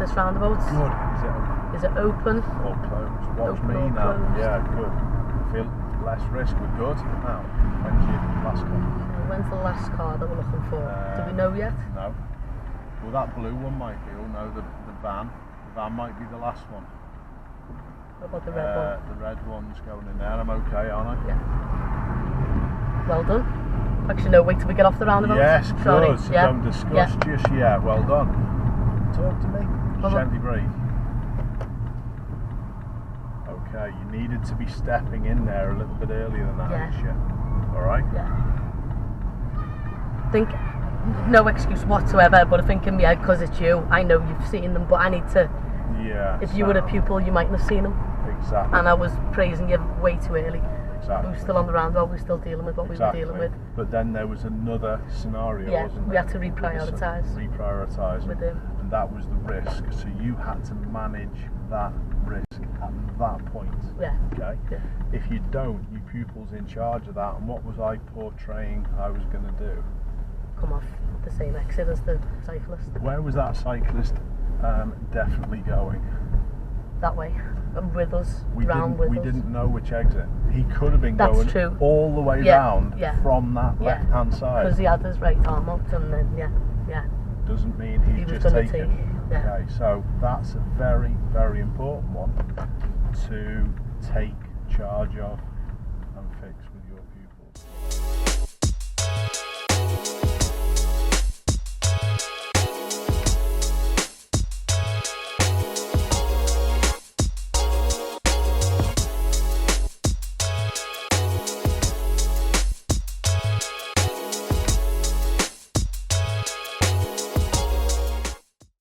this roundabout. Good. Is it open? Or closed? Watch Open me or now. closed? Yeah, good. Feel less risk. We're good. Now, when's your last car? When's the last car that we're looking for? Do we know yet? No. Well, that blue one might be. Oh no, the van. The van might be the last one. What about the red one? The red one's going in there. I'm okay, aren't I? Yeah. Well done. Actually, no, wait till we get off the roundabout. Yes, Sorry. good. So don't discuss just yet. Well done. Talk to me. Gently breathe. Okay, you needed to be stepping in there a little bit earlier than that, yeah. Alright? Yeah. Think, no excuse whatsoever, but I think in my head, because it's you, I know you've seen them, but I need to. Yeah. If you were a pupil, you mightn't have seen them. Exactly. And I was praising you way too early. Exactly. We were still on the roundabout, we were still dealing with what we were dealing with. But then there was another scenario, wasn't there? We had to reprioritise. Reprioritise with him. And that was the risk. So you had to manage that risk at that point. Yeah. Okay? Yeah. If you don't, your pupil's in charge of that. And what was I portraying I was going to do? Come off the same exit as the cyclist. Where was that cyclist definitely going? That way. And with us, round with us. We didn't know which exit. He could have been going true. all the way round from that left-hand side. Because he had his right arm out and then, yeah. Doesn't mean he's was just gonna taken. Okay, so that's a very, very important one to take charge of and fix with your